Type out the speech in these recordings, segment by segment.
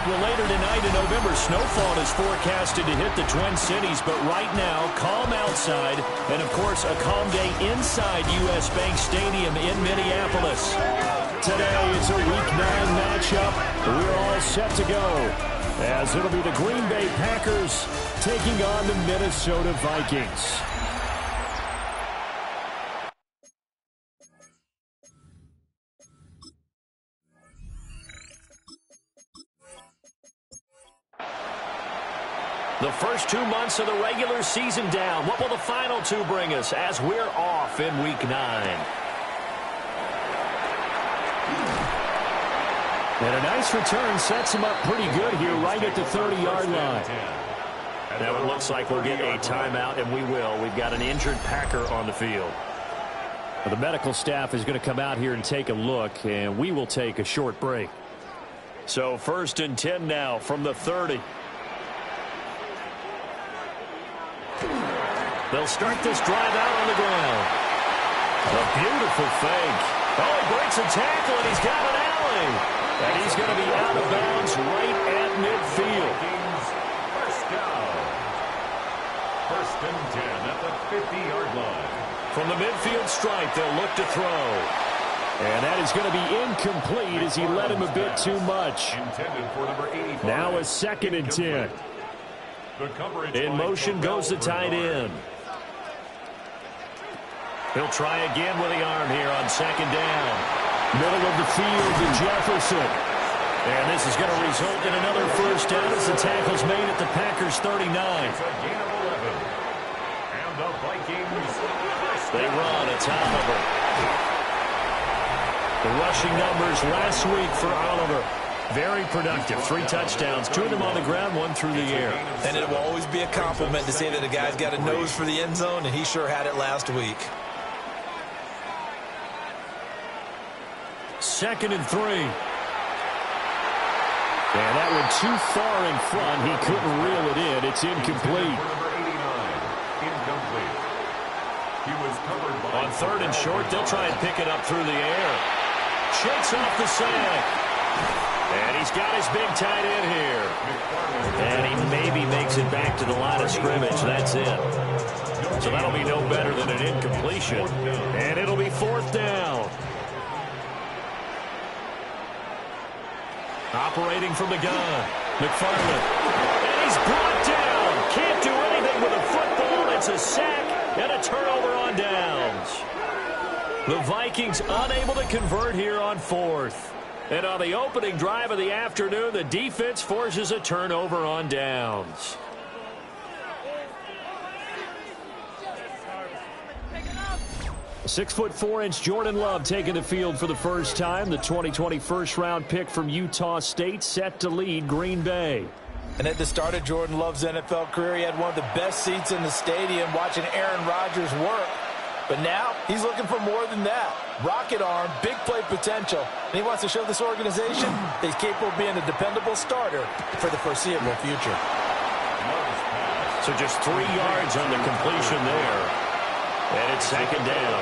Well, later tonight in November, snowfall is forecasted to hit the Twin Cities, but right now, calm outside, and of course, a calm day inside U.S. Bank Stadium in Minneapolis. Today, it's a Week 9 matchup. We're all set to go, as it'll be the Green Bay Packers taking on the Minnesota Vikings. The first 2 months of the regular season down. What will the final 2 bring us as we're off in Week 9? And a nice return sets him up pretty good here right at the 30-yard line. Now it looks like we'll get a timeout, and we will. We've got an injured Packer on the field. Well, the medical staff is going to come out here and take a look, and we will take a short break. So 1st and 10 now from the 30. They'll start this drive out on the ground. A beautiful fake. Oh, he breaks a tackle, and he's got an alley. And he's going to be out of bounds right at midfield. First down. 1st and 10 at the 50-yard line. From the midfield stripe, they'll look to throw. And that is going to be incomplete as he led him a bit too much. Intended for number 85. Now a 2nd and 10. In motion goes the tight end. He'll try again with the arm here on 2nd down. Middle of the field to Jefferson. And this is going to result in another 1st down as the tackle's made at the Packers' 39. It's a gain of 11. And the Vikings. They run. It's Oliver. The rushing numbers last week for Oliver. Very productive. 3 touchdowns. 2 of them on the ground, 1 through the air. And it will always be a compliment to say that a guy's got a nose for the end zone, and he sure had it last week. 2nd and 3. And that one too far in front. He couldn't reel it in. It's incomplete. On 3rd and short, they'll try and pick it up through the air. Shakes off the sack. And he's got his big tight end here. And he maybe makes it back to the line of scrimmage. That's it. So that'll be no better than an incompletion. And it'll be 4th down. Operating from the gun, McFarland. And he's brought down. Can't do anything with a football. It's a sack and a turnover on downs. The Vikings unable to convert here on 4th. And on the opening drive of the afternoon, the defense forces a turnover on downs. A 6'4" Jordan Love taking the field for the first time. The 2020 first-round pick from Utah State set to lead Green Bay. And at the start of Jordan Love's NFL career, he had one of the best seats in the stadium watching Aaron Rodgers work. But now he's looking for more than that. Rocket arm, big play potential. And he wants to show this organization that he's capable of being a dependable starter for the foreseeable future. So just 3 yards on the completion there. And it's 2nd down.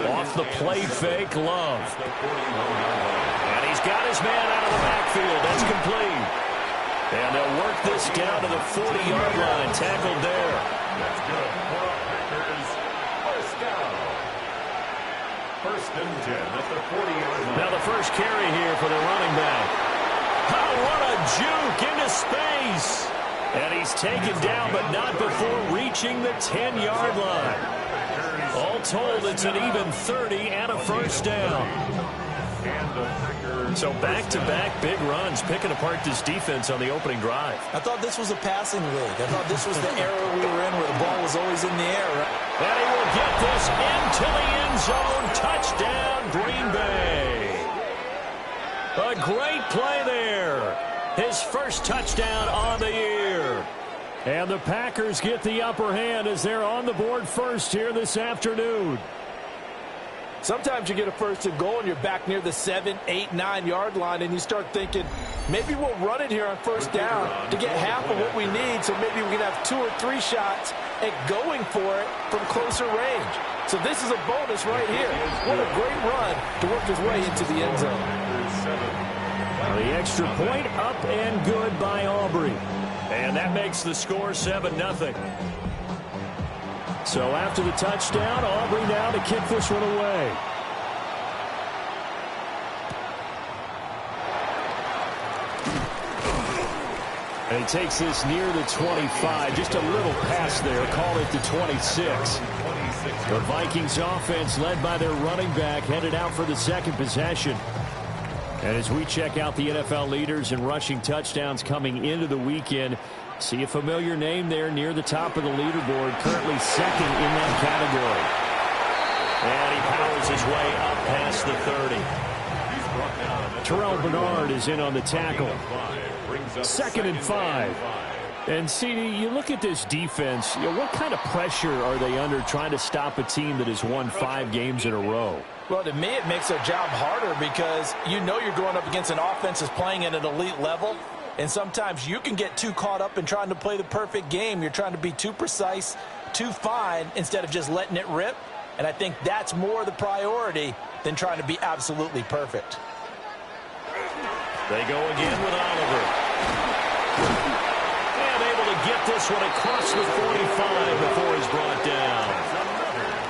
Off the play fake, Love. And he's got his man out of the backfield. That's complete. And they'll work this down to the 40-yard line. Tackled there. That's good for a Packers first down. 1st and 10 at the 40-yard line. Now the first carry here for the running back. Oh, what a juke into space. And he's taken down, but not before reaching the 10-yard line. All told, it's an even 30 and a 1st down. So back-to-back big runs, picking apart this defense on the opening drive. I thought this was a passing league. I thought this was the era we were in where the ball was always in the air. And he will get this into the end zone. Touchdown, Green Bay. A great play there. His first touchdown on the year. And the Packers get the upper hand as they're on the board first here this afternoon. Sometimes you get a 1st and goal and you're back near the 7, 8, 9 yard line and you start thinking, maybe we'll run it here on 1st down to get half of what we need, so maybe we can have 2 or 3 shots at going for it from closer range. So this is a bonus right here. What a great run to work his way into the end zone. The extra point up and good by Aubrey. And that makes the score 7-0. So after the touchdown, Aubrey now to kick this one away. And he takes this near the 25. Just a little pass there. Call it the 26. The Vikings offense led by their running back headed out for the second possession. And as we check out the NFL leaders in rushing touchdowns coming into the weekend, see a familiar name there near the top of the leaderboard, currently second in that category. And he powers his way up past the 30. Terrell Bernard is in on the tackle. 2nd and 5. And, CD, you look at this defense, what kind of pressure are they under trying to stop a team that has won 5 games in a row? Well, to me, it makes their job harder because you know you're going up against an offense that's playing at an elite level. And sometimes you can get too caught up in trying to play the perfect game. You're trying to be too precise, too fine, instead of just letting it rip. And I think that's more the priority than trying to be absolutely perfect. They go again with Oliver. And able to get this one across the 45 before he's brought down.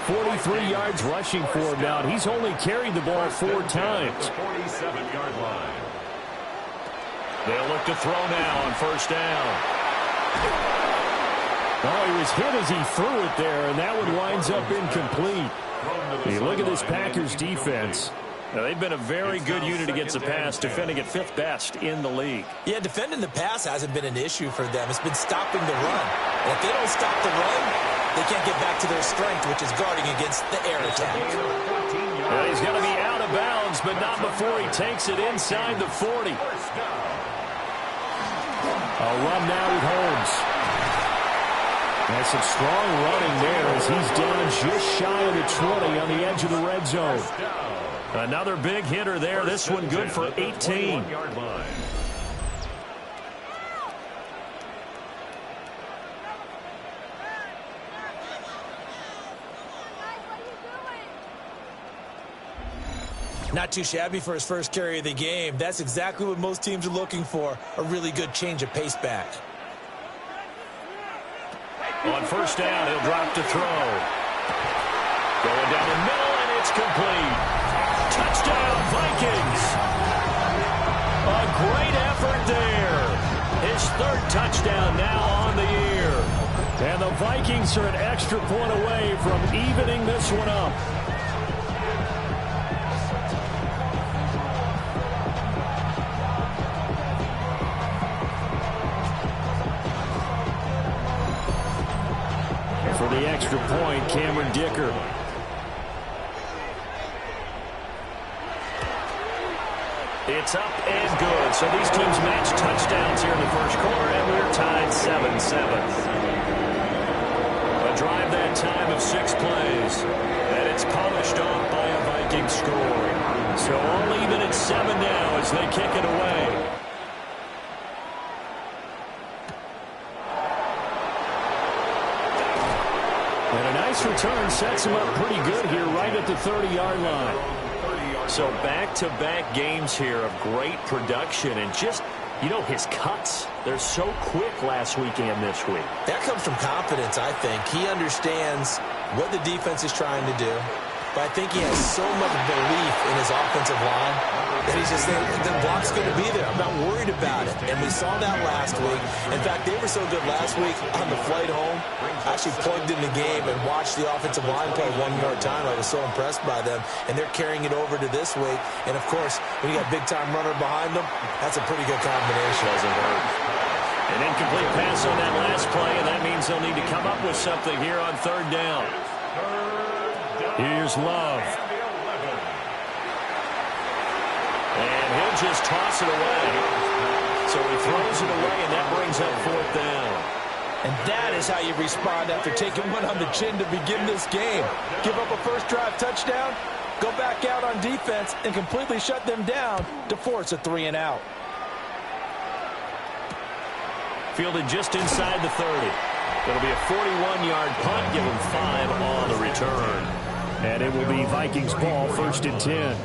43 yards rushing for him now. He's only carried the ball 4 times. 47-yard line. They'll look to throw now on first down. Oh, he was hit as he threw it there, and that one winds up incomplete. You look at this Packers defense. Now, they've been a very good unit against the pass, defending at 5th best in the league. Yeah, defending the pass hasn't been an issue for them. It's been stopping the run. And if they don't stop the run, they can't get back to their strength, which is guarding against the air attack. Well, he's going to be out of bounds, but not before he takes it inside the 40. A run now with Holmes. And some strong running there as he's down just shy of the 20 on the edge of the red zone. Another big hitter there. This one good for 18. Not too shabby for his first carry of the game. That's exactly what most teams are looking for, a really good change of pace back. On first down, he'll drop to throw. Going down the middle, and it's complete. Touchdown, Vikings. A great effort there. His 3rd touchdown now on the year. And the Vikings are an extra point away from evening this one up. For the extra point, Cameron Dicker. It's up and good. So these teams match touchdowns here in the first quarter, and we're tied 7-7. A drive that time of 6 plays, and it's polished off by a Viking score. So all even at 7 now as they kick it away. And a nice return sets him up pretty good here right at the 30-yard line. So back-to-back games here of great production and just, his cuts. They're so quick last week and this week. That comes from confidence, I think. He understands what the defense is trying to do. But I think he has so much belief in his offensive line that he's just saying, the block's going to be there. I'm not worried about it. And we saw that last week. In fact, they were so good last week on the flight home. I actually plugged in the game and watched the offensive line play one more time. I was so impressed by them. And they're carrying it over to this week. And, of course, when you got a big-time runner behind them, that's a pretty good combination. Doesn't hurt. An incomplete pass on that last play, and that means they'll need to come up with something here on 3rd down. Here's Love. And he'll just toss it away. So he throws it away, and that brings up 4th down. And that is how you respond after taking one on the chin to begin this game. Give up a first drive touchdown, go back out on defense, and completely shut them down to force a 3-and-out. Fielded just inside the 30. It'll be a 41-yard punt. Give him 5 on the return. And it will be Vikings ball, 1st and 10.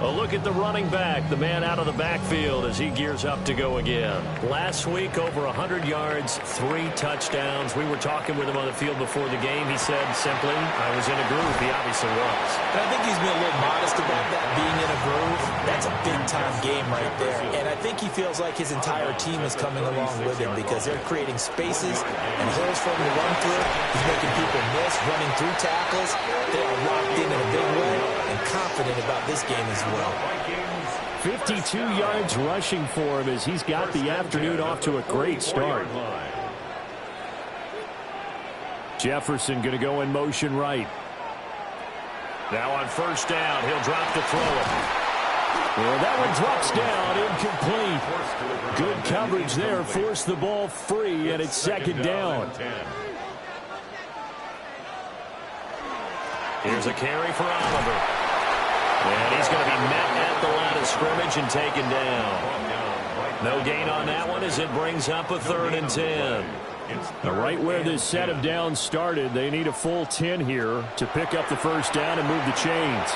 A look at the running back, the man out of the backfield as he gears up to go again. Last week, over 100 yards, 3 touchdowns. We were talking with him on the field before the game. He said simply, I was in a groove. He obviously was. And I think he's been a little modest about that, being in a groove. That's a big-time game right there. And I think he feels like his entire team is coming along with him because they're creating spaces and holes for him to run through. He's making people miss, running through tackles. They are locked in a big way and confident about this game as well. 52 yards rushing for him as he's got the afternoon off to a great start. Jefferson going to go in motion right. Now on first down, he'll drop to throw it. Well, that one drops down, incomplete. Good coverage there, forced the ball free, and it's second down. Here's a carry for Oliver. And he's going to be met at the line of scrimmage and taken down. No gain on that one as it brings up a 3rd and 10. Now, right where this set of downs started, they need a full 10 here to pick up the first down and move the chains.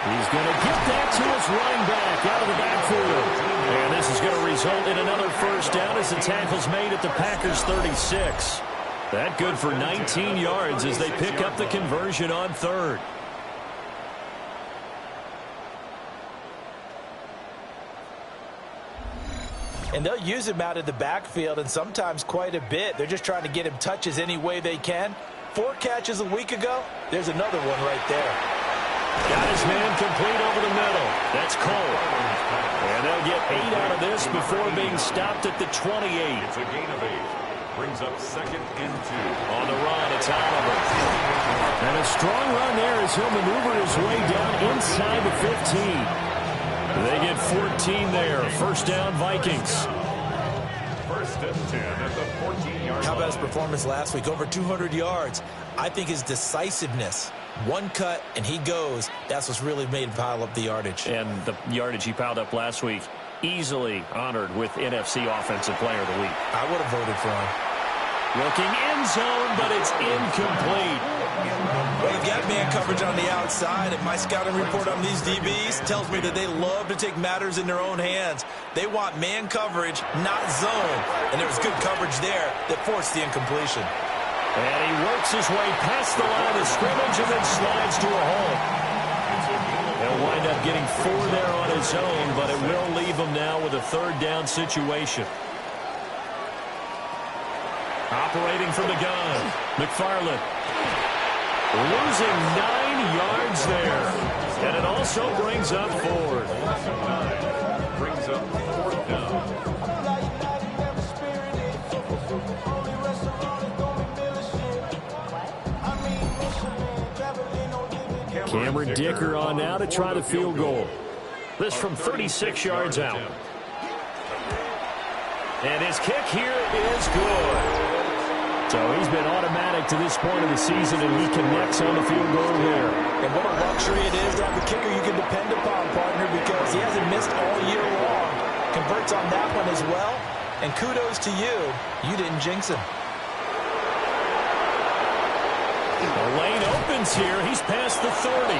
He's going to get that to his running back out of the backfield. And this is going to result in another first down as the tackle's made at the Packers' 36. That good for 19 yards as they pick up the conversion on 3rd. And they'll use him out of the backfield, and sometimes quite a bit. They're just trying to get him touches any way they can. 4 catches a week ago. There's another one right there. Got his man complete over the middle. That's Cole. And they'll get 8 out of this before being stopped at the 28. It's a gain of 8. Brings up 2nd and 2. On the run, it's Oliver. And a strong run there as he'll maneuver his way down inside the 15. They get 14 there. First down, Vikings. 1st and 10 at the 14-yard line. How about his performance last week? Over 200 yards. I think his decisiveness, one cut and he goes, that's what's really made him pile up the yardage. And the yardage he piled up last week, easily honored with NFC Offensive Player of the Week. I would have voted for him. Looking end zone, but it's incomplete. Well, you've got man coverage on the outside, and my scouting report on these DBs tells me that they love to take matters in their own hands. They want man coverage, not zone. And there was good coverage there that forced the incompletion. And he works his way past the line of scrimmage and then slides to a hole. He'll wind up getting 4 there on his own, but it will leave him now with a 3rd down situation. Operating from the gun, McFarland. Losing 9 yards there. And it also brings up 4th. Brings up 4th down. Cameron Dicker on now to try the field goal. This from 36 yards out. And his kick here is good. So he's been automatic to this point of the season, and he connects on the field goal there. And what a luxury it is to have a kicker you can depend upon, partner, because he hasn't missed all year long. Converts on that one as well. And kudos to you. You didn't jinx him. The lane opens here. He's past the 30.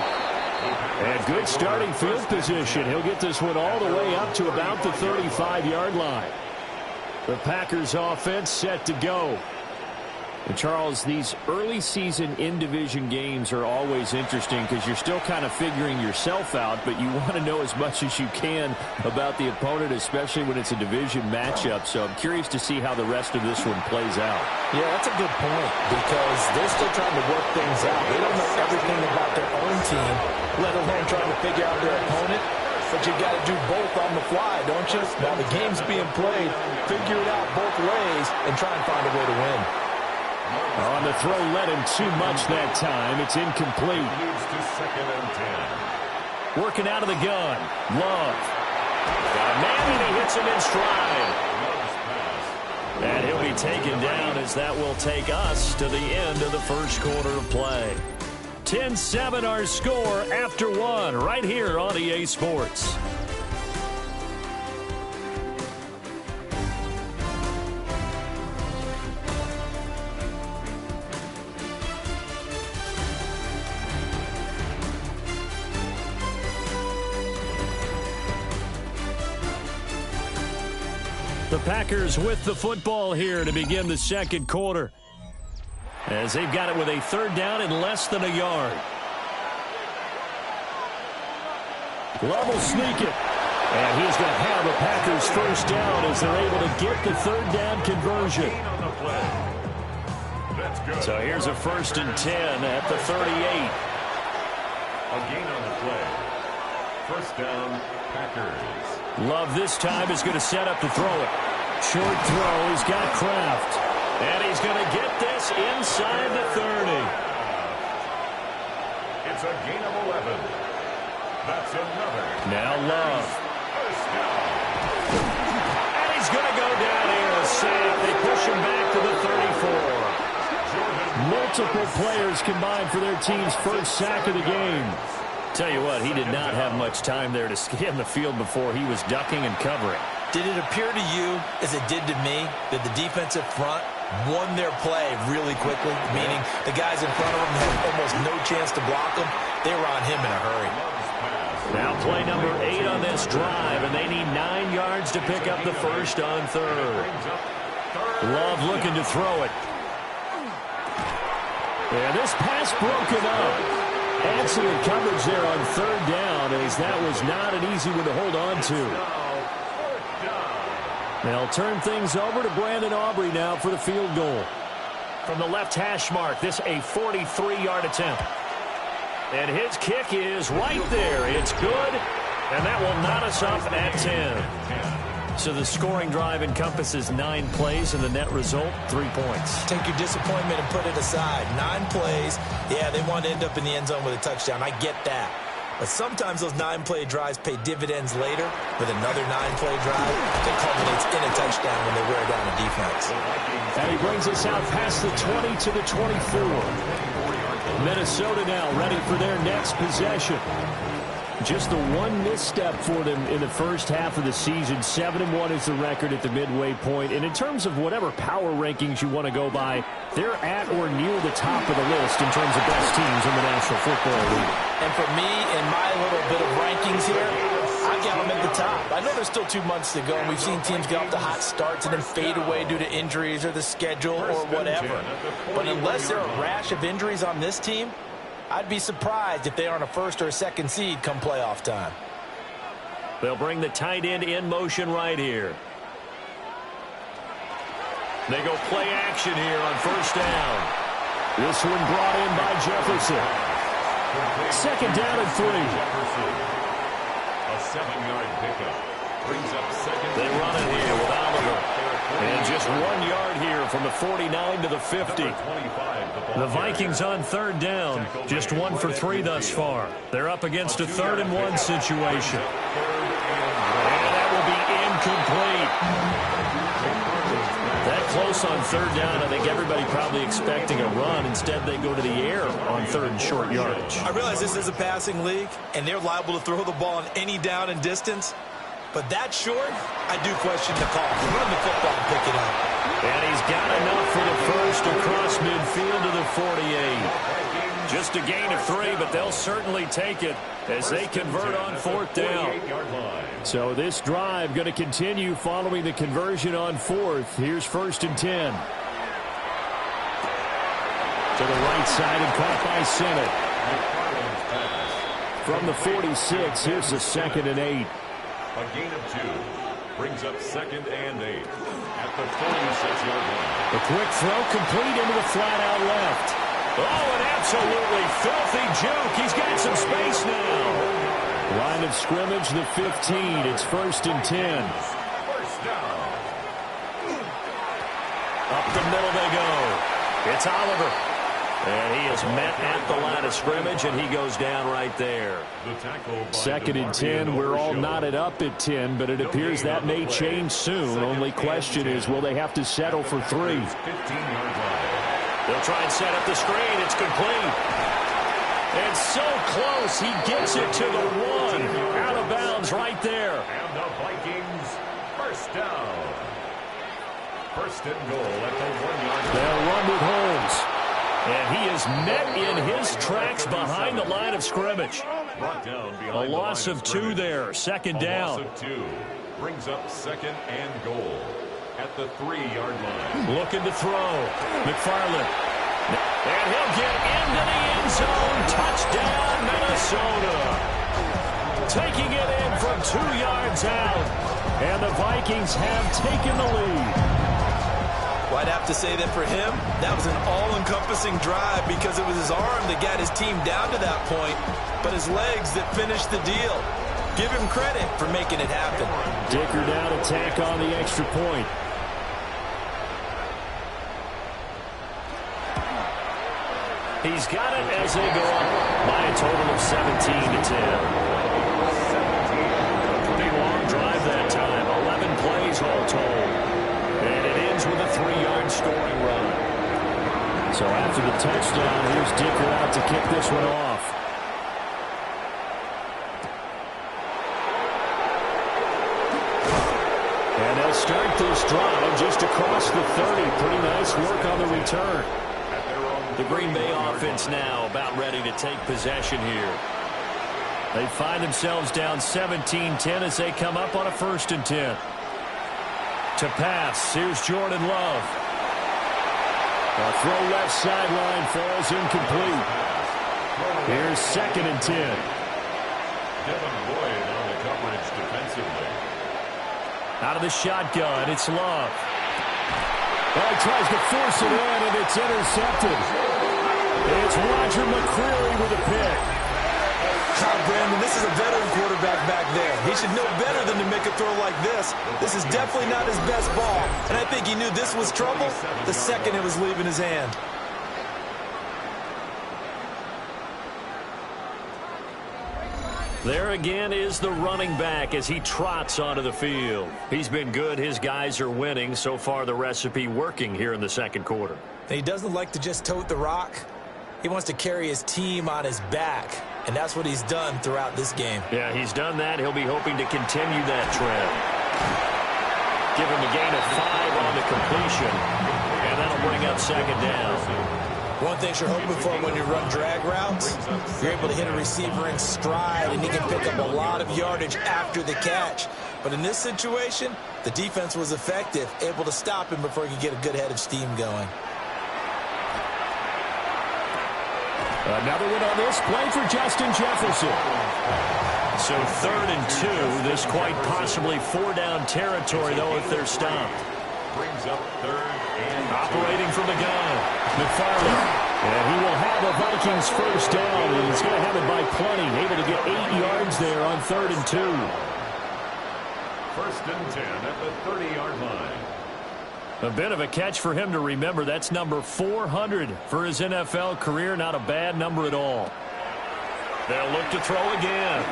And good starting field position. He'll get this one all the way up to about the 35-yard line. The Packers offense set to go. And Charles, these early season in-division games are always interesting because you're still kind of figuring yourself out, but you want to know as much as you can about the opponent, especially when it's a division matchup. So I'm curious to see how the rest of this one plays out. Yeah, that's a good point because they're still trying to work things out. They don't know everything about their own team, let alone trying to figure out their opponent. But you got to do both on the fly, don't you? While the game's being played, figure it out both ways and try and find a way to win. On the throw, led him too much that time. It's incomplete. Moves to 2nd and 10. Working out of the gun. Love. Got a man, and he hits him in stride. And he'll be taken down as that will take us to the end of the first quarter of play. 10-7 our score after 1 right here on EA Sports. The Packers with the football here to begin the second quarter, as they've got it with a third down and less than a yard. Love will sneak it. And he's going to have a Packers first down as they're able to get the third down conversion. So here's a 1st and 10 at the 38. A gain on the play. First down, Packers. Love this time is going to set up to throw it. Short throw. He's got Kraft. And he's going to get this inside the 30. It's a gain of 11. That's another. Now Love. First down. And he's going to go down here. A sack. They push him back to the 34. Multiple players combined for their team's first sack of the game. Tell you what, he did not have much time there to scan the field before he was ducking and covering. Did it appear to you, as it did to me, that the defensive front won their play really quickly? Meaning the guys in front of them had almost no chance to block him. They were on him in a hurry. Now play number 8 on this drive, and they need 9 yards to pick up the first on third. Love looking to throw it. And this pass broken up. Excellent coverage there on third down, as that was not an easy one to hold on to. They'll turn things over to Brandon Aubrey now for the field goal. From the left hash mark, this a 43-yard attempt. And his kick is right there. It's good, and that will knot us up at 10. So the scoring drive encompasses 9 plays, and the net result, 3 points. Take your disappointment and put it aside. 9 plays. Yeah, they want to end up in the end zone with a touchdown. I get that. But sometimes those 9-play drives pay dividends later with another 9-play drive that culminates in a touchdown when they wear down a defense. And he brings us out past the 20 to the 24. Minnesota now ready for their next possession. Just the one misstep for them in the first half of the season. 7-1 is the record at the midway point. And in terms of whatever power rankings you want to go by, they're at or near the top of the list in terms of best teams in the National Football League. And for me, in my little bit of rankings here, I got them at the top. I know there's still 2 months to go, and we've seen teams get off to hot starts and then fade away due to injuries or the schedule or whatever. But unless there are a rash of injuries on this team, I'd be surprised if they aren't a first or a second seed come playoff time. They'll bring the tight end in motion right here. They go play action here on first down. This one brought in by Jefferson. Second down and 3. A 7-yard pickup. Brings up second. They run it here with Oliver. And just 1 yard here from the 49 to the 50. The Vikings on third down. Just 1 for 3 thus far. They're up against a 3rd and 1 situation. And that will be incomplete. That close on third down, I think everybody probably expecting a run. Instead, they go to the air on 3rd and short yardage. I realize this is a passing league, and they're liable to throw the ball on any down and distance. But that short, I do question the call. Run the football and pick it up. And he's got enough for the first across midfield to the 48. Just a gain of 3, but they'll certainly take it as they convert on 4th down. So this drive going to continue following the conversion on 4th. Here's 1st and 10. To the right side and caught by Sennett. From the 46, here's the 2nd and 8. A gain of 2. Brings up 2nd and 8. At the 46-yard line. The quick throw complete into the flat-out left. Oh, an absolutely filthy juke. He's got some space now. Line of scrimmage, the 15. It's 1st and 10. First down. Up the middle they go. It's Oliver. And he is met at the line of scrimmage, and he goes down right there. 2nd and 10. We're all knotted up at 10, but it appears that may change soon. Only question is, will they have to settle for 3? They'll try and set up the screen. It's complete. And so close. He gets it to the 1. Out of bounds right there. And the Vikings, first down. 1st and goal at the 1-yard line. They'll run with Holmes. And he is met in his tracks behind the line of scrimmage. A loss of 2 there. 2nd down. A loss of 2. Brings up 2nd and goal. at the 3-yard line. Looking to throw. McFarland. And he'll get into the end zone. Touchdown, Minnesota. Taking it in from 2 yards out. And the Vikings have taken the lead. Well, I'd have to say that for him, that was an all-encompassing drive because it was his arm that got his team down to that point, but his legs that finished the deal. Give him credit for making it happen. Dicker down to tack on the extra point. He's got it as they go up by a total of 17-10. A pretty long drive that time. 11 plays all told. And it ends with a 3-yard scoring run. So after the touchdown, here's Dicker out to kick this one off. And they'll start this drive just across the 30. Pretty nice work on the return. The Green Bay offense now about ready to take possession here. They find themselves down 17-10 as they come up on a 1st and 10. To pass, here's Jordan Love. A throw left sideline falls incomplete. Here's 2nd and 10. Devin Boyd on the coverage defensively. Out of the shotgun, it's Love. Well, he tries to force it in, and it's intercepted. It's Roger McCreary with a pick. Brandon, this is a veteran quarterback back there. He should know better than to make a throw like this. This is definitely not his best ball, and I think he knew this was trouble the second it was leaving his hand. There again is the running back as he trots onto the field. He's been good. His guys are winning. So far, the recipe working here in the 2nd quarter. He doesn't like to just tote the rock. He wants to carry his team on his back, and that's what he's done throughout this game. Yeah, he's done that. He'll be hoping to continue that trend. Give him a gain of 5 on the completion, and that'll bring up 2nd down. One thing you're hoping for when you run drag routes, you're able to hit a receiver in stride, and he can pick up a lot of yardage after the catch. But in this situation, the defense was effective, able to stop him before he could get a good head of steam going. Another one on this play for Justin Jefferson. So 3rd and 2. This quite possibly 4-down territory, though, if they're stopped. Brings up 3rd and 2. Operating from the gun, McFarland. And he will have a Vikings 1st down, and he's going to have it by plenty. Able to get 8 yards there on 3rd and 2. 1st and 10 at the 30-yard line. A bit of a catch for him to remember. That's number 400 for his NFL career. Not a bad number at all. They'll look to throw again.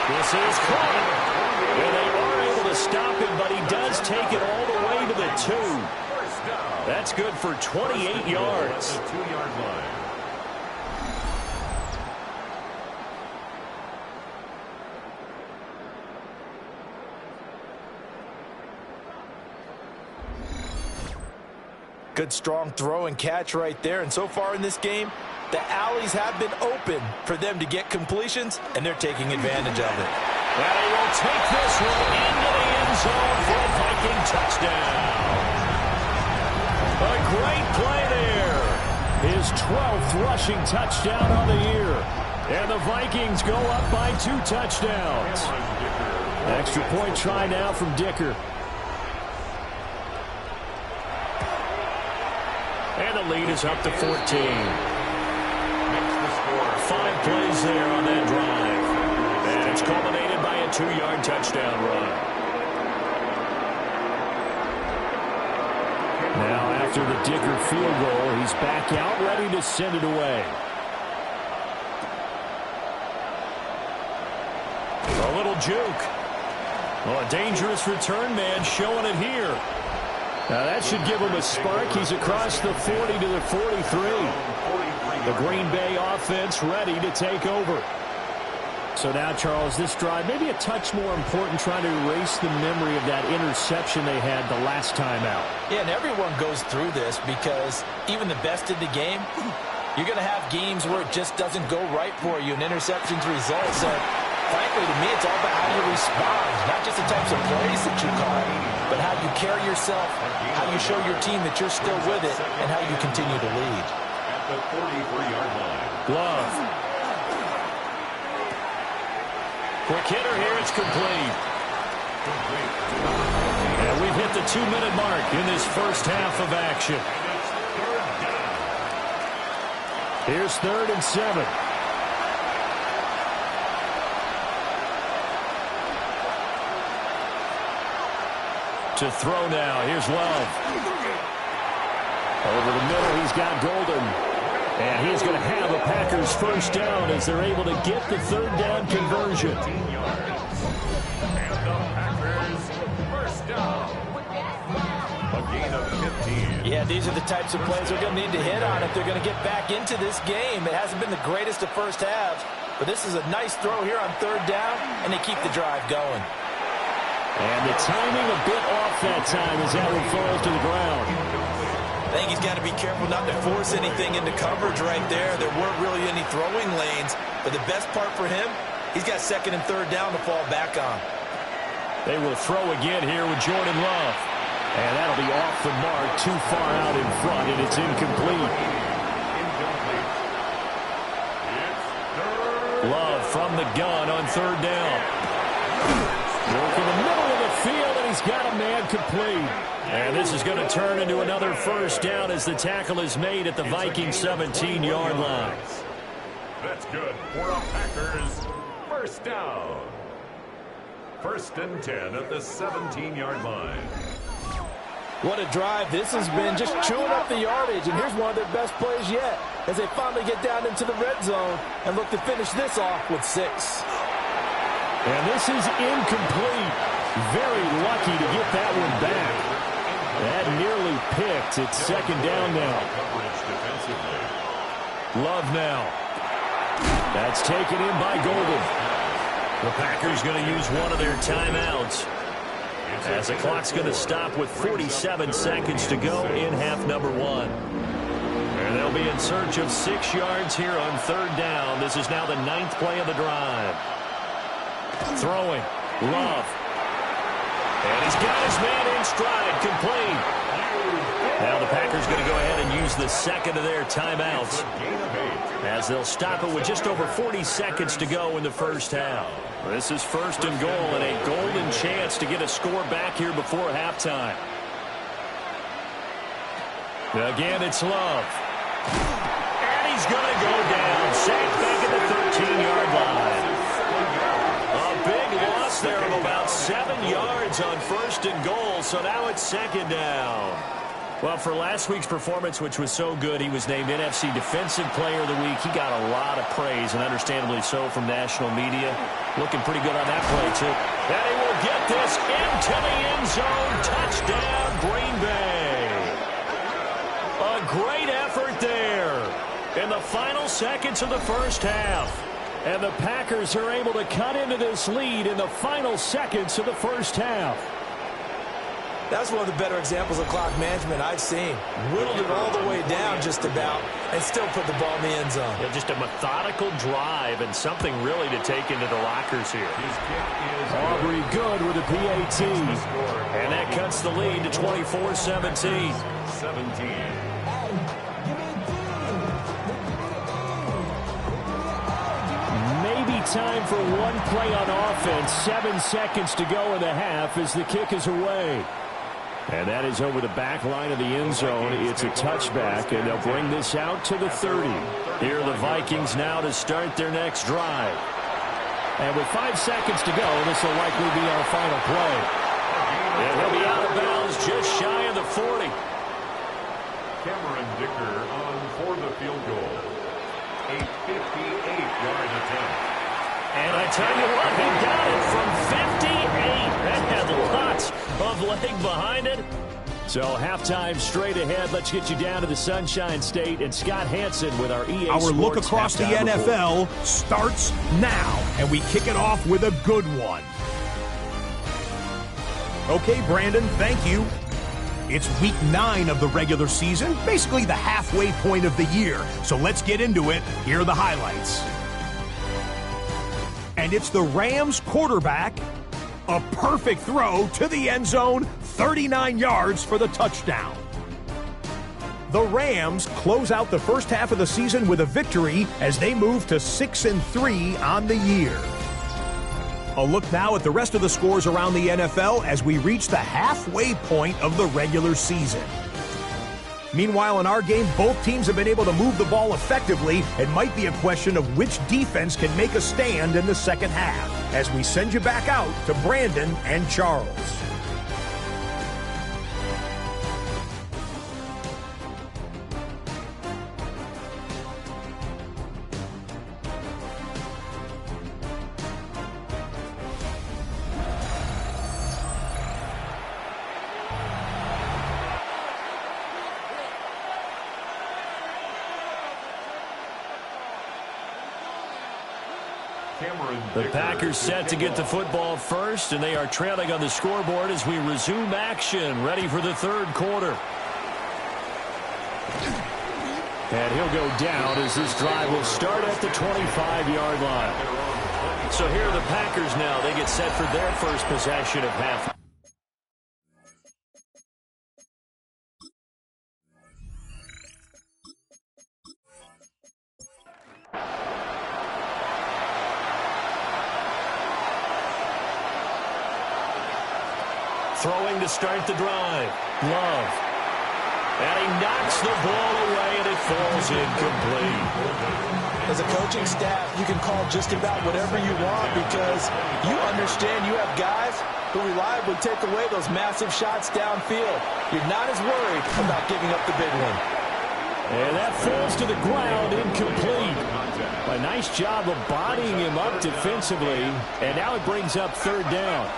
This is caught. And they are able to stop him, but he does take it all the way to the 2. That's good for 28 yards. At the 2-yard line. Good, strong throw and catch right there. And so far in this game, the alleys have been open for them to get completions, and they're taking advantage of it. And he will take this one into the end zone for a Viking touchdown. A great play there. His 12th rushing touchdown on the year. And the Vikings go up by 2 touchdowns. Extra point try now from Dicker. And the lead is up to 14. 5 plays there on that drive. And it's culminated by a 2-yard touchdown run. Now after the Dicker field goal, he's back out ready to send it away. A little juke. Well, a dangerous return man showing it here. Now that should give him a spark. He's across the 40 to the 43. The Green Bay offense ready to take over. So now, Charles, this drive maybe a touch more important, trying to erase the memory of that interception they had the last time out. Yeah, and everyone goes through this because even the best in the game, you're going to have games where it just doesn't go right for you and interceptions result. So frankly, to me, it's all about how you respond. Not just the types of plays that you call, but how you carry yourself, how you show your team that you're still with it, and how you continue to lead. At the 43-yard line. Glove. Quick hitter here. It's complete. And we've hit the 2-minute mark in this first half of action. Here's 3rd and 7. To throw now. Here's Love. Over the middle, he's got Golden. And he's going to have a Packers first down as they're able to get the 3rd down conversion. And the Packers first down. A gain of 15. Yeah, these are the types of plays they're going to need to hit on if they're going to get back into this game. It hasn't been the greatest of first halves, but this is a nice throw here on 3rd down, and they keep the drive going. And the timing a bit off that time as that one falls to the ground. I think he's got to be careful not to force anything into coverage right there. There weren't really any throwing lanes, but the best part for him, he's got 2nd and 3rd down to fall back on. They will throw again here with Jordan Love. And that'll be off the mark, too far out in front, and it's incomplete. Love from the gun on 3rd down. Work in the middle of the field, and he's got a man complete. And this is going to turn into another first down as the tackle is made at the Vikings 17-yard line. That's good for a Packers first down. 1st and 10 at the 17-yard line. What a drive this has been, just chewing up the yardage, and here's one of their best plays yet as they finally get down into the red zone and look to finish this off with 6. And this is incomplete. Very lucky to get that one back. That nearly picked. It's 2nd down now. Love now. That's taken in by Golden. The Packers going to use one of their timeouts as the clock's going to stop with 47 seconds to go in half number 1. And they'll be in search of 6 yards here on 3rd down. This is now the 9th play of the drive. Throwing. Love. And he's got his man in stride. Complete. Now the Packers going to go ahead and use the 2nd of their timeouts as they'll stop it with just over 40 seconds to go in the first half. This is 1st and goal and a golden chance to get a score back here before halftime. Again, it's Love. And he's going to go down. Sacked back at the 13-yard line. A big loss there of about 7 yards on 1st and goal, so now it's 2nd down. Well, for last week's performance, which was so good, he was named NFC Defensive Player of the Week. He got a lot of praise, and understandably so, from national media. Looking pretty good on that play, too. And he will get this into the end zone. Touchdown, Green Bay. A great effort there in the final seconds of the first half. And the Packers are able to cut into this lead in the final seconds of the first half. That's one of the better examples of clock management I've seen. Whittled it all the way down just about and still put the ball in the end zone. Yeah, just a methodical drive and something really to take into the lockers here. Aubrey good with a PAT. And that cuts the lead to 24-17. Maybe time for one play on offense. 7 seconds to go in the half as the kick is away. And that is over the back line of the end zone. It's a touchback, and they'll bring this out to the 30. Here are the Vikings now to start their next drive. And with 5 seconds to go, this will likely be our final play. And he'll be out of bounds just shy of the 40. Cameron Dicker on for the field goal. A 58-yard attempt. And I tell you what, he got it from 58. That had lots of leg behind it. So halftime straight ahead. Let's get you down to the Sunshine State and Scott Hansen with our EA Sports. Our look across the NFL starts now, and we kick it off with a good one. Okay, Brandon, thank you. It's week 9 of the regular season, basically the halfway point of the year. So let's get into it. Here are the highlights. And it's the Rams quarterback. A perfect throw to the end zone, 39 yards for the touchdown. The Rams close out the first half of the season with a victory as they move to 6-3 on the year. A look now at the rest of the scores around the NFL as we reach the halfway point of the regular season. Meanwhile, in our game, both teams have been able to move the ball effectively. It might be a question of which defense can make a stand in the second half as we send you back out to Brandon and Charles. The Packers set to get the football first, and they are trailing on the scoreboard as we resume action, ready for the third quarter. And he'll go down as this drive will start at the 25-yard line. So here are the Packers now. They get set for their first possession of half. Throwing to start the drive. Love. And he knocks the ball away, and it falls incomplete. As a coaching staff, you can call just about whatever you want because you understand you have guys who reliably take away those massive shots downfield. You're not as worried about giving up the big one. And that falls to the ground, incomplete. A nice job of bodying him up defensively, and now it brings up third down.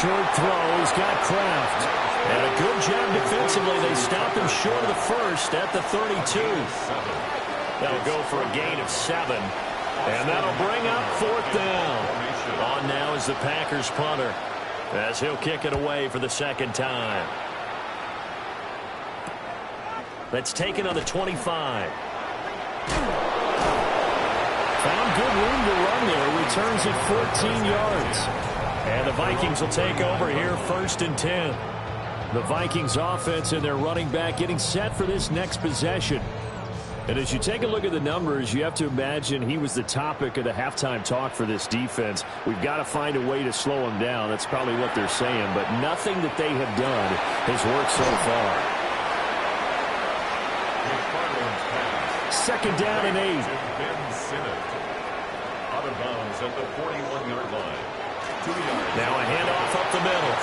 Short throw, he's got Kraft. And a good job defensively. They stopped him short of the first at the 32. That'll go for a gain of 7. And that'll bring up fourth down. On now is the Packers punter as he'll kick it away for the second time. That's taken on the 25. Found good room to run there. Returns it 14 yards. And the Vikings will take over here first and 10. The Vikings offense and their running back getting set for this next possession. And as you take a look at the numbers, you have to imagine he was the topic of the halftime talk for this defense. We've got to find a way to slow him down. That's probably what they're saying. But nothing that they have done has worked so far. Second down and 8. Out of bounds at the 41-yard line. Now a handoff up the middle.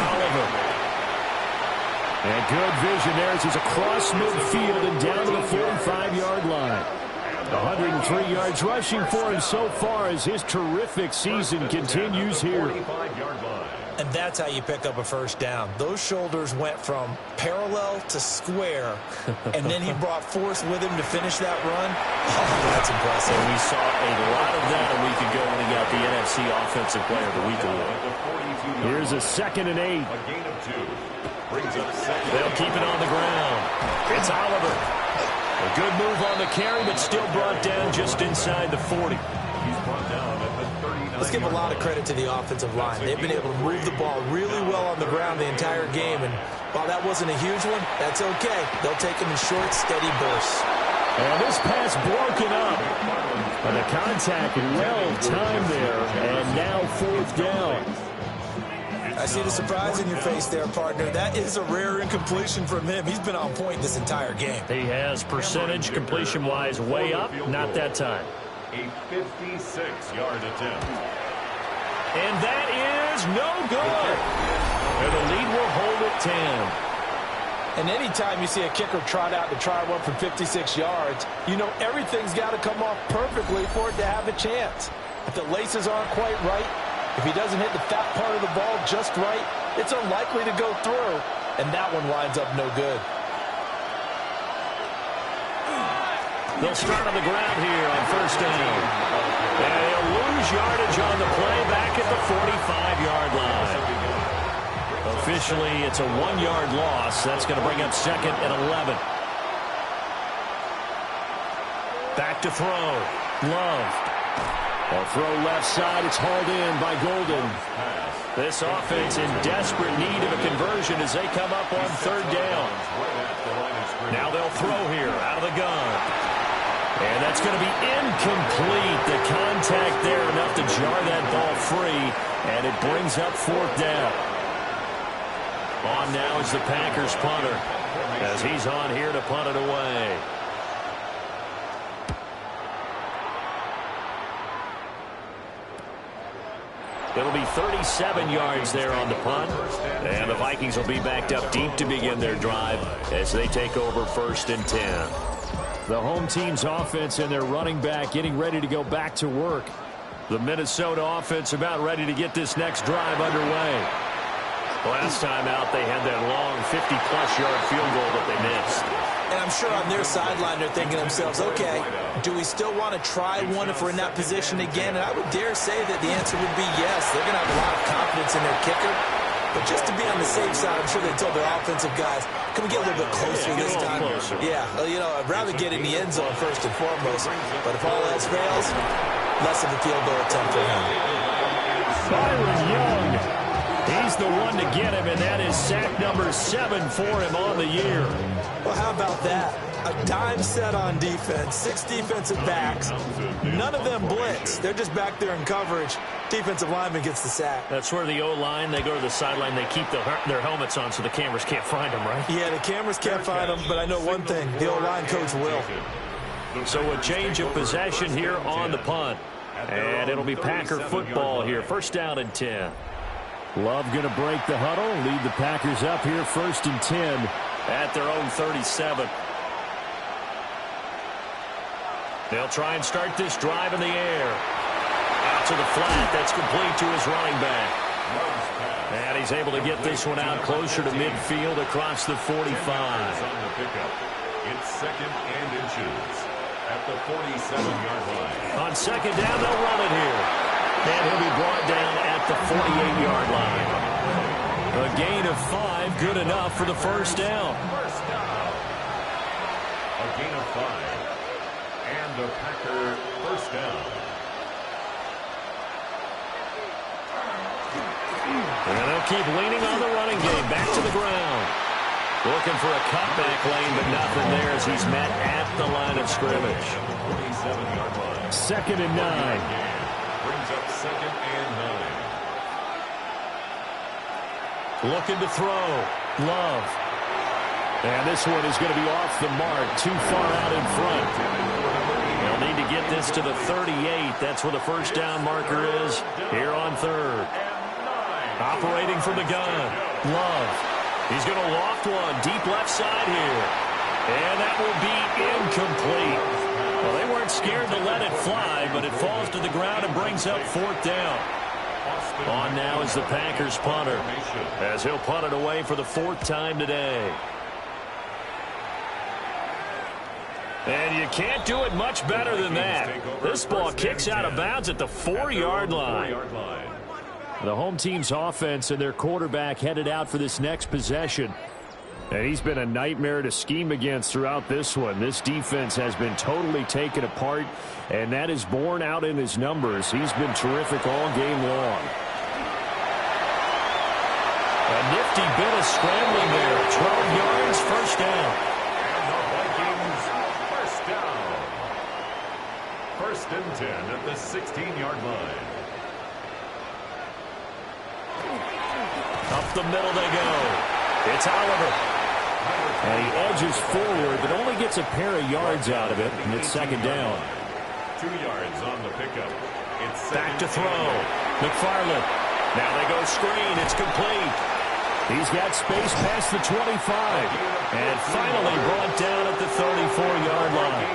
Oliver. And good vision there as he's across midfield and down to the 45-yard line. 103 yards rushing for him so far as his terrific season continues here. And that's how you pick up a first down. Those shoulders went from parallel to square, and then he brought force with him to finish that run. Oh, that's impressive. And we saw a lot of that a week ago when he got the NFC Offensive Player of the Week award. Here's a second and 8. A gain of 2. Brings up second. They'll keep it on the ground. It's Oliver. A good move on the carry, but still brought down just inside the 40. He's brought down at the 39. Let's give a lot of credit to the offensive line. They've been able to move the ball really well on the ground the entire game, and while that wasn't a huge one, that's okay. They'll take them in short, steady bursts. And this pass broken up. And the contact well timed there, and now fourth down. I see the surprise in your face there, partner. That is a rare incompletion from him. He's been on point this entire game. He has percentage completion-wise way up, not that time. A 56-yard attempt. And that is no good. And the lead will hold at 10. And anytime you see a kicker trot out to try one from 56 yards, you know everything's got to come off perfectly for it to have a chance. If the laces aren't quite right, if he doesn't hit the fat part of the ball just right, it's unlikely to go through. And that one winds up no good. They'll start on the ground here on first down. And they'll lose yardage on the play back at the 45-yard line. Officially, it's a 1-yard loss. That's going to bring up second and 11. Back to throw. Love. They'll throw left side. It's hauled in by Golden. This offense in desperate need of a conversion as they come up on third down. Now they'll throw here out of the gun. And that's going to be incomplete. The contact there enough to jar that ball free. And it brings up fourth down. On now is the Packers punter as he's on here to punt it away. It'll be 37 yards there on the punt. And the Vikings will be backed up deep to begin their drive as they take over 1st and 10. The home team's offense and their running back getting ready to go back to work. The Minnesota offense about ready to get this next drive underway. Last time out, they had that long 50-plus yard field goal that they missed. And I'm sure on their sideline they're thinking to themselves, okay, do we still want to try one if we're in that position again? And I would dare say that the answer would be yes. They're going to have a lot of confidence in their kicker. But just to be on the safe side, I'm sure they told their offensive guys, can we get a little bit closer this time? Closer. Yeah, you know, I'd rather get in the end zone first and foremost. But if all else fails, less of a field goal attempt for him. Byron Young, he's the one to get him, and that is sack number 7 for him on the year. Well, how about that? A dime set on defense, 6 defensive backs. None of them blitz. They're just back there in coverage. Defensive lineman gets the sack. That's where the O-line, they go to the sideline, they keep their helmets on so the cameras can't find them, right? Yeah, the cameras can't find them, but I know one thing, the O-line coach will. So a change of possession here on the punt. And it'll be Packer football here, 1st down and 10. Love going to break the huddle, lead the Packers up here 1st and 10 at their own 37. They'll try and start this drive in the air. Out to the flat. That's complete to his running back. And he's able to get this one out closer to midfield across the 45. It's 2nd and inches at the 47-yard line. On 2nd down, they'll run it here. And he'll be brought down at the 48-yard line. A gain of 5, good enough for the 1st down. A gain of 5. And the Packer 1st down. And they'll keep leaning on the running game. Back to the ground. Looking for a cutback lane, but nothing there as he's met at the line of scrimmage. 47-yard line. 2nd and 9. Brings up 2nd and 9. Looking to throw. Love. And this one is going to be off the mark. Too far out in front. They'll need to get this to the 38. That's where the 1st down marker is here on 3rd. Operating from the gun. Love. He's going to loft one. Deep left side here. And that will be incomplete. Well, they weren't scared to let it fly, but it falls to the ground and brings up 4th down. On now is the Packers punter as he'll punt it away for the 4th time today. And you can't do it much better than that. This ball kicks out of bounds at the 4-yard line. The home team's offense and their quarterback headed out for this next possession. And he's been a nightmare to scheme against throughout this one. This defense has been totally taken apart, and that is borne out in his numbers. He's been terrific all game long. A nifty bit of scrambling there. 12 yards, 1st down. And the Vikings 1st down. 1st and 10 at the 16-yard line. Up the middle they go. It's Oliver. And he edges forward, but only gets a pair of yards out of it, and it's 2nd down. 2 yards on the pickup. It's back to throw. McFarland. Now they go screen. It's complete. He's got space past the 25. And finally brought down at the 34-yard line.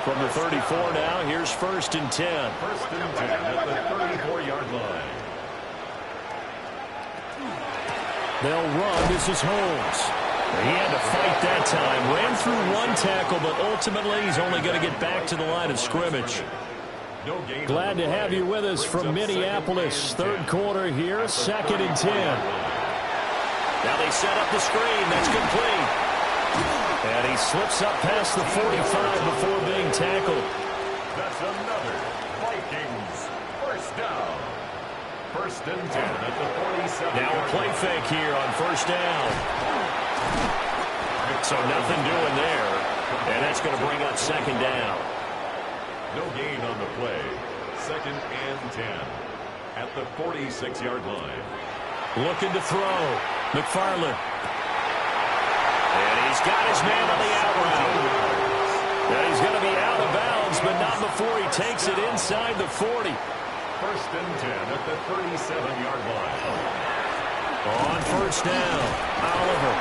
From the 34 now, here's 1st and 10. 1st and 10 at the 34-yard line. They'll run. This is Holmes. He had to fight that time. Ran through one tackle, but ultimately he's only going to get back to the line of scrimmage. Glad to have you with us from Minneapolis. 3rd quarter here, 2nd and 10. Now they set up the screen. That's complete. And he slips up past the 45 before being tackled. That's another Vikings, first down. First and 10 at the 47. Now a play fake here on first down. So nothing doing there. And that's going to bring up second down. No gain on the play. Second and 10 at the 46-yard line. Looking to throw. McFarland. And he's got his man on the out route. And he's going to be out of bounds, but not before he takes it inside the 40. First and 10 at the 37-yard line. On first down, Oliver.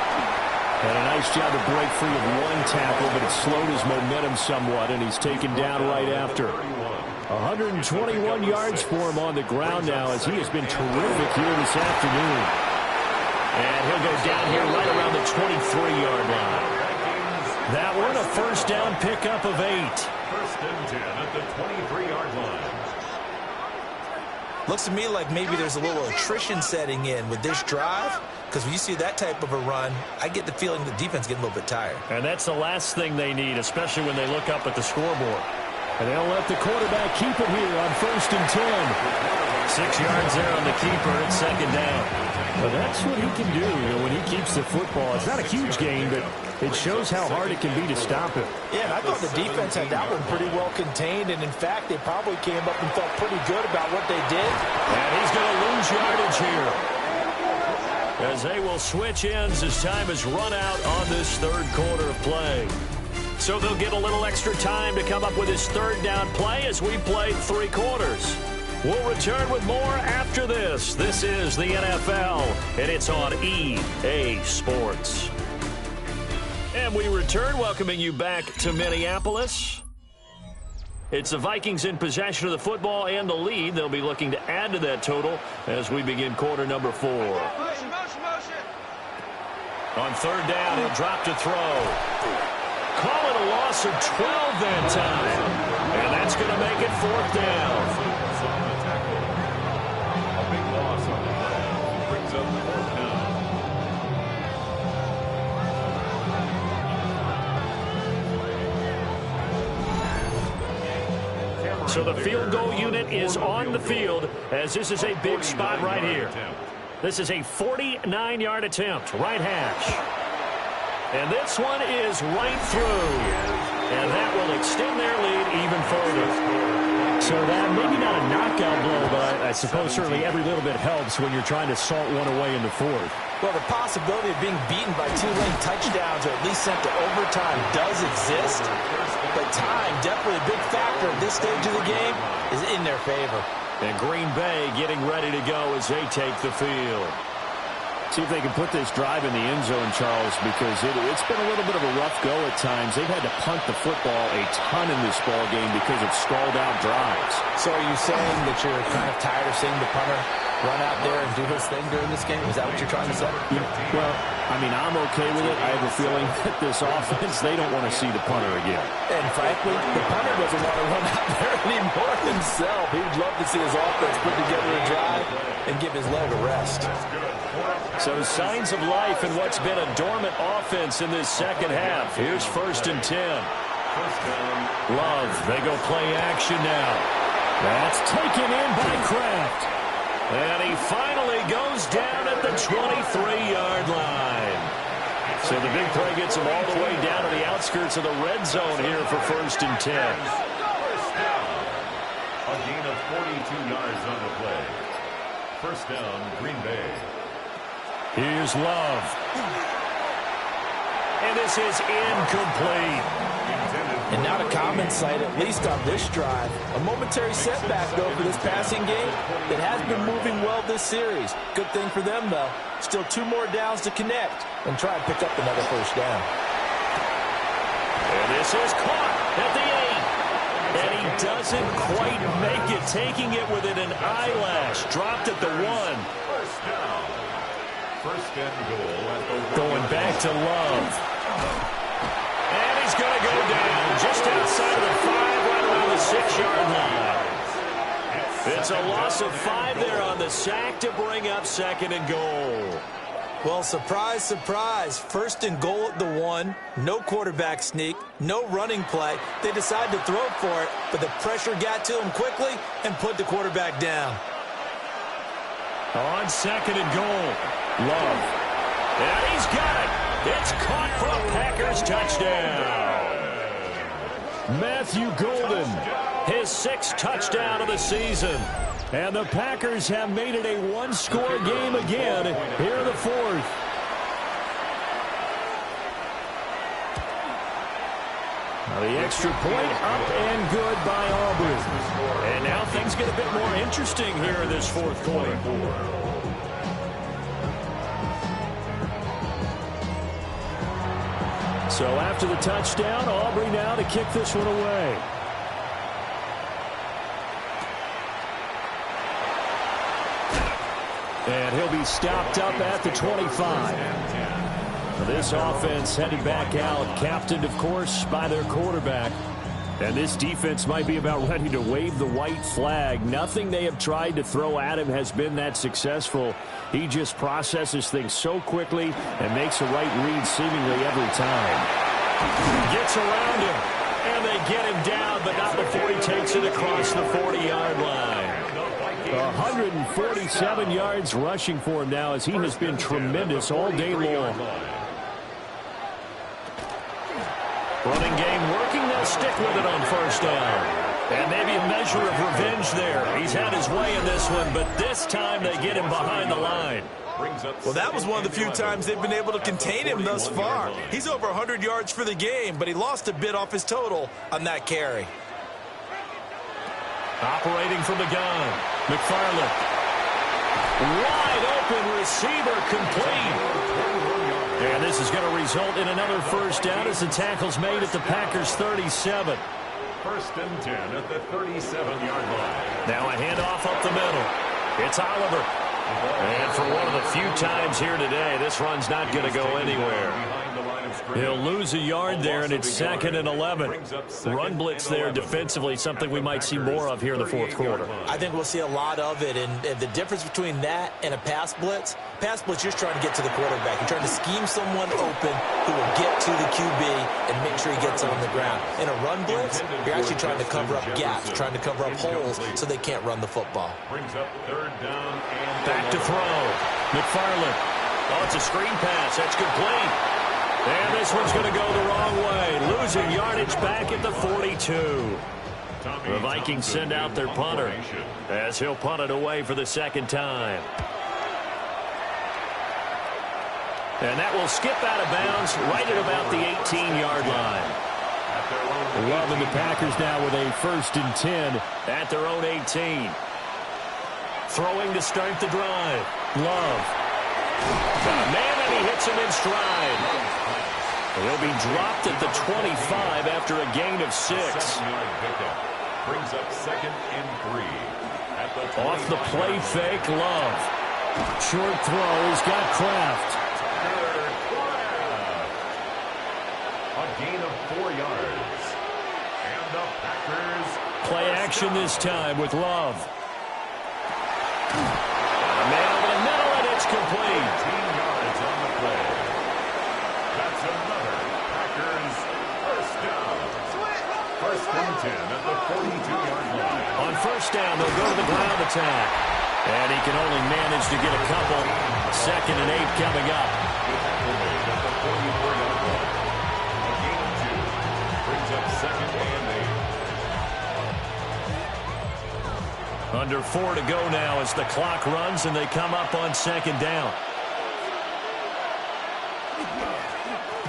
Had a nice job to break free of one tackle, but it slowed his momentum somewhat, and he's taken down right after. 121 yards for him on the ground now, as he has been terrific here this afternoon. And he'll go down here right around the 23-yard line. That one a first down pickup of 8. First and 10 at the 23-yard line. Looks to me like maybe there's a little attrition setting in with this drive, because when you see that type of a run, I get the feeling the defense getting a little bit tired. And that's the last thing they need, especially when they look up at the scoreboard. And they'll let the quarterback keep it here on first and 10. 6 yards there on the keeper at second down. Well, that's what he can do, when he keeps the football. It's not a huge gain, but it shows how hard it can be to stop him. Yeah, and I thought the defense had that one pretty well contained, and in fact, they probably came up and felt pretty good about what they did. And he's going to lose yardage here, as they will switch ends as time has run out on this third quarter of play. So they'll get a little extra time to come up with his third down play as we play 3 quarters. We'll return with more after this. This is the NFL, and it's on EA Sports. And we return, welcoming you back to Minneapolis. It's the Vikings in possession of the football and the lead. They'll be looking to add to that total as we begin quarter number 4. On third down, he'll drop to throw. Call it a loss of 12 that time. And that's going to make it fourth down. A big loss on the play. Brings up fourth down. So the field goal unit is on the field, as this is a big spot right here. This is a 49-yard attempt, right hash. And this one is right through. And that will extend their lead even further. So that maybe not a knockout blow, but I suppose certainly every little bit helps when you're trying to salt one away in the fourth. Well, the possibility of being beaten by 2 late touchdowns or at least sent to overtime does exist. But time, definitely a big factor at this stage of the game, is in their favor. And Green Bay getting ready to go as they take the field. See if they can put this drive in the end zone, Charles, because it's been a little bit of a rough go at times. They've had to punt the football a ton in this ball game because of stalled-out drives. So are you saying that you're kind of tired of seeing the punter run out there and do his thing during this game? Is that what you're trying to say? Yeah, well, I mean, I'm okay with it. I have a feeling that this offense, they don't want to see the punter again. And frankly, the punter doesn't want to run out there anymore himself. He'd love to see his offense put together a drive and give his leg a rest. So signs of life in what's been a dormant offense in this second half. Here's first and 10. Love, they go play action now. That's taken in by Kraft. And he finally goes down at the 23-yard line. So the big play gets him all the way down to the outskirts of the red zone here for first and 10. First down. A gain of 42 yards on the play. First down, Green Bay. Here's Love. And this is incomplete. And not a common sight, at least on this drive. A momentary setback, though, for this passing game that has been moving well this series. Good thing for them, though. Still 2 more downs to connect and try and pick up another first down. And this is caught at the 8. And he doesn't quite make it, taking it within an eyelash. Dropped at the 1. First down. First and goal at the Going back to Love. And he's going to go down just outside of the 5, right around the 6-yard line. It's a loss of 5 there on the sack to bring up second and goal. Well, surprise, surprise. First and goal at the 1. No quarterback sneak. No running play. They decided to throw for it, but the pressure got to them quickly and put the quarterback down. On second and goal, Love. And he's got it. It's caught for a Packers touchdown. Matthew Golden, his 6th touchdown of the season. And the Packers have made it a one-score game again here in the 4th. Now the extra point up and good by Aubrey. And now things get a bit more interesting here in this 4th quarter. So after the touchdown, Aubrey now to kick this one away. And he'll be stopped up at the 25. This offense headed back out, captained, of course, by their quarterback. And this defense might be about ready to wave the white flag. Nothing they have tried to throw at him has been that successful. He just processes things so quickly and makes a right read seemingly every time. Gets around him, and they get him down, but not before he takes it across the 40-yard line. 147 yards rushing for him now as he has been tremendous all day long. Running game working. They'll stick with it on first down. And maybe a measure of revenge there. He's had his way in this one, but this time they get him behind the line. Well, that was one of the few times they've been able to contain him thus far. He's over 100 yards for the game, but he lost a bit off his total on that carry. Operating from the gun, McFarland. Wide open receiver, complete. And this is going to result in another first down as the tackle's made at the Packers' 37. 1st and 10 at the 37-yard line. Now a handoff up the middle. It's Oliver. And for one of the few times here today, this run's not going to go anywhere. He'll lose a yard there, and it's 2nd and 11. Run blitz there defensively, something we might see more of here in the 4th quarter. I think we'll see a lot of it, and the difference between that and a pass blitz, you're just trying to get to the quarterback. You're trying to scheme someone open who will get to the QB and make sure he gets on the ground. In a run blitz, you're actually trying to cover up gaps, trying to cover up holes so they can't run the football. Brings up 3rd down and back to throw. McFarland. Oh, it's a screen pass. That's complete. And this one's going to go the wrong way. Losing yardage back at the 42. The Vikings send out their punter as he'll punt it away for the 2nd time. And that will skip out of bounds right at about the 18-yard line. Love and the Packers now with a 1st and 10 at their own 18. Throwing to start the drive. Love. Man, and he hits him in stride. He'll be dropped at the 25 after a gain of 6. Brings up 2nd and 3. At the off the play fake, Love. Short throw, he's got Kraft. A gain of 4 yards. And the Packers play action this time with Love. Man over the middle, and it's complete. 18 yards on the play. That's another Packers first down. 1st and 10 at the 42-yard line. On first down, they'll go to the ground attack. And he can only manage to get a couple. 2nd and 8 coming up. At the 44-yard line. A gain of 2. Brings up 2nd and 8. Under 4 to go now as the clock runs and they come up on 2nd down.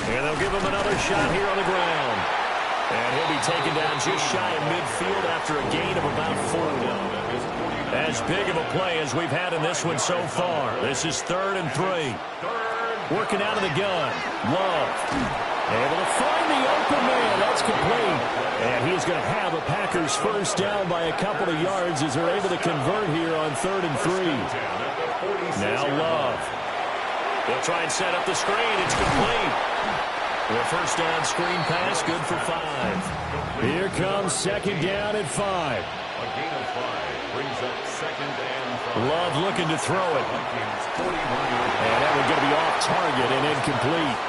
And they'll give him another shot here on the ground. And he'll be taken down just shy of midfield after a gain of about 4. As big of a play as we've had in this one so far. This is 3rd and 3. Working out of the gun. Love. Able to find the open man. That's complete. And he's going to have a Packers first down by a couple of yards as they're able to convert here on 3rd and 3. Now Love. They'll try and set up the screen. It's complete. The first down screen pass, good for 5. Here comes 2nd down at 5. A gain of 5 brings up 2nd and 5. Love looking to throw it. Vikings 41 yards. And that one going to be off target and incomplete.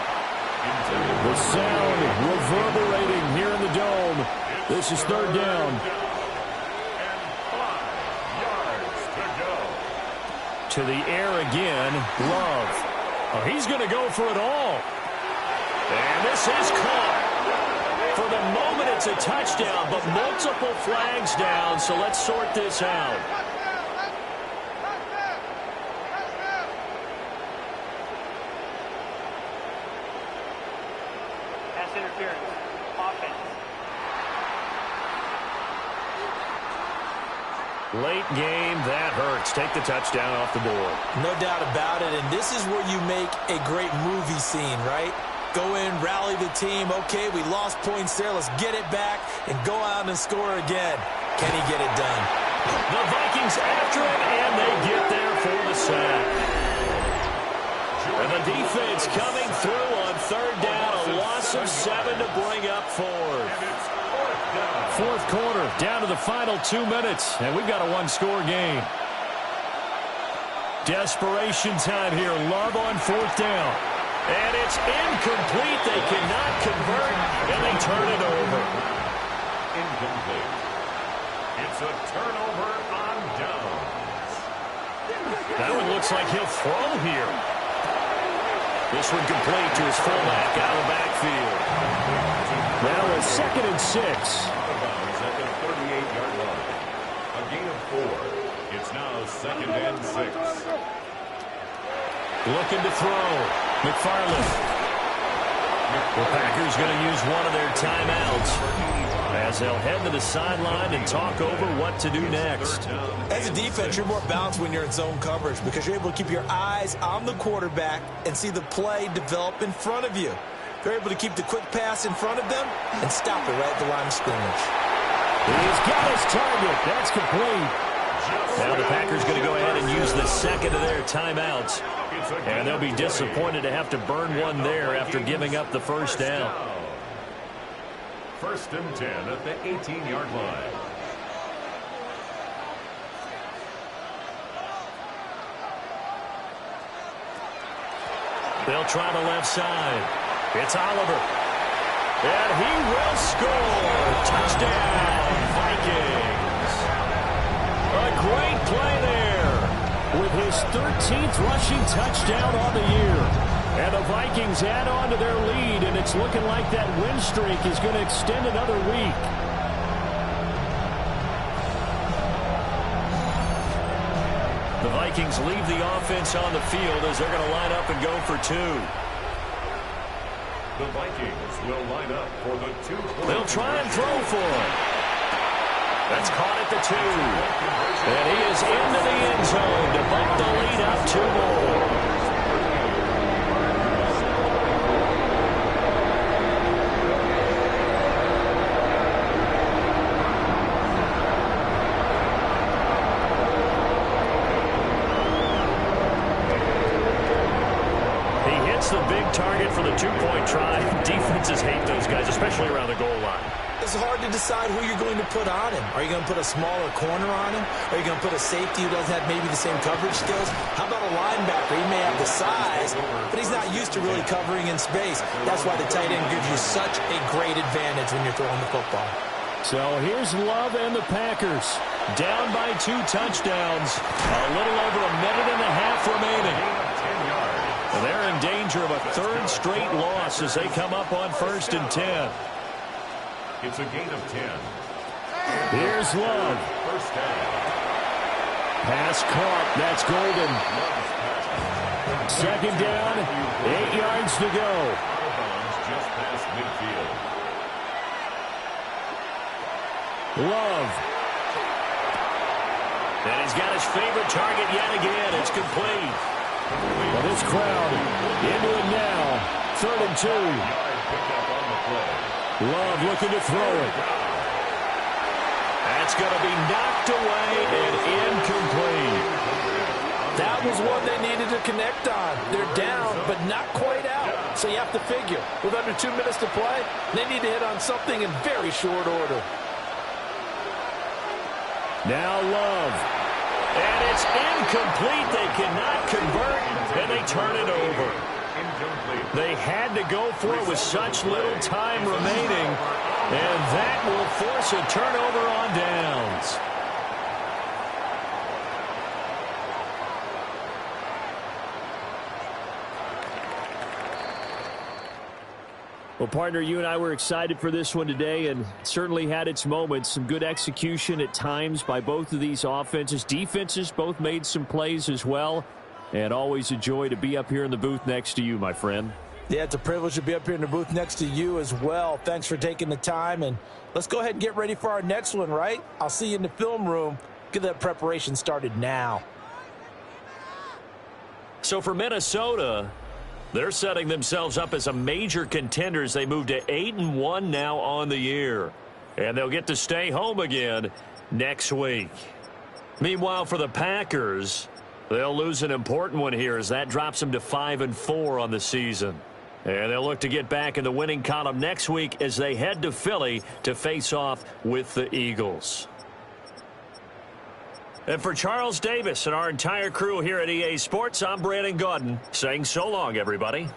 The sound reverberating here in the dome. This is 3rd down. And 5 yards to go. To the air again, Love. Oh, he's going to go for it all. And this is caught. For the moment, it's a touchdown, but multiple flags down, so let's sort this out. Pass interference. Offense. Late game, that hurts. Take the touchdown off the board. No doubt about it, and this is where you make a great movie scene, right? Go in, rally the team. Okay, we lost points there. Let's get it back and go out and score again. Can he get it done? The Vikings after it, and they get there for the sack. And the defense coming through on 3rd down. A loss of 7 to bring up 4th. 4th quarter, down to the final 2 minutes, and we've got a 1-score game. Desperation time here. Love on 4th down. And it's incomplete. They cannot convert, and they turn it over. Incomplete. It's a turnover on downs. That one looks like he'll throw here. This one complete to his fullback out of the backfield. Now a 2nd and 6. At the 38-yard line. A gain of 4. It's now 2nd and 6. Looking to throw. McFarland. The Packers going to use one of their timeouts as they'll head to the sideline and talk over what to do next. As a defense, you're more balanced when you're in zone coverage because you're able to keep your eyes on the quarterback and see the play develop in front of you. You're able to keep the quick pass in front of them and stop it right at the line of scrimmage. He's got his target. That's complete. Now the Packers going to go ahead and use the 2nd of their timeouts. And they'll be disappointed to have to burn one there after giving up the 1st down. 1st and 10 at the 18-yard line. They'll try the left side. It's Oliver. And he will score. Touchdown, Vikings. A great play there with his 13th rushing touchdown on the year. And the Vikings add on to their lead, and it's looking like that win streak is going to extend another week. The Vikings leave the offense on the field as they're going to line up and go for 2. The Vikings will line up for the 2. They'll try and throw for him. That's caught at the 2. And he is into the end zone to bump the lead up 2 more. The big target for the 2-point try. Defenses hate those guys, especially around the goal line. It's hard to decide who you're going to put on him. Are you going to put a smaller corner on him? Are you going to put a safety who doesn't have maybe the same coverage skills? How about a linebacker? He may have the size, but he's not used to really covering in space. That's why the tight end gives you such a great advantage when you're throwing the football. So here's Love and the Packers. Down by 2 touchdowns. A little over a minute and a half remaining. And they're in danger of a 3rd straight loss as they come up on 1st and 10. It's a gain of 10. Here's Love. 1st down. Pass caught. That's Golden. 2nd down. 8 yards to go. Just past midfield. Love. And he's got his favorite target yet again. It's complete. Well, this crowd into it now. 3rd and 2. Love looking to throw it. That's going to be knocked away and incomplete. That was one they needed to connect on. They're down, but not quite out. So you have to figure, with under 2 minutes to play, they need to hit on something in very short order. Now Love. And it's incomplete. They cannot convert, and they turn it over. They had to go for it with such little time remaining, and that will force a turnover on downs. Well, partner, you and I were excited for this one today, and certainly had its moments. Some good execution at times by both of these offenses. Defenses both made some plays as well, and always a joy to be up here in the booth next to you, my friend. Yeah, it's a privilege to be up here in the booth next to you as well. Thanks for taking the time, and let's go ahead and get ready for our next one, right? I'll see you in the film room. Get that preparation started now. So for Minnesota, they're setting themselves up as a major contender as they move to 8-1 now on the year. And they'll get to stay home again next week. Meanwhile, for the Packers, they'll lose an important one here as that drops them to 5-4 on the season. And they'll look to get back in the winning column next week as they head to Philly to face off with the Eagles. And for Charles Davis and our entire crew here at EA Sports, I'm Brandon Gaudin saying so long, everybody.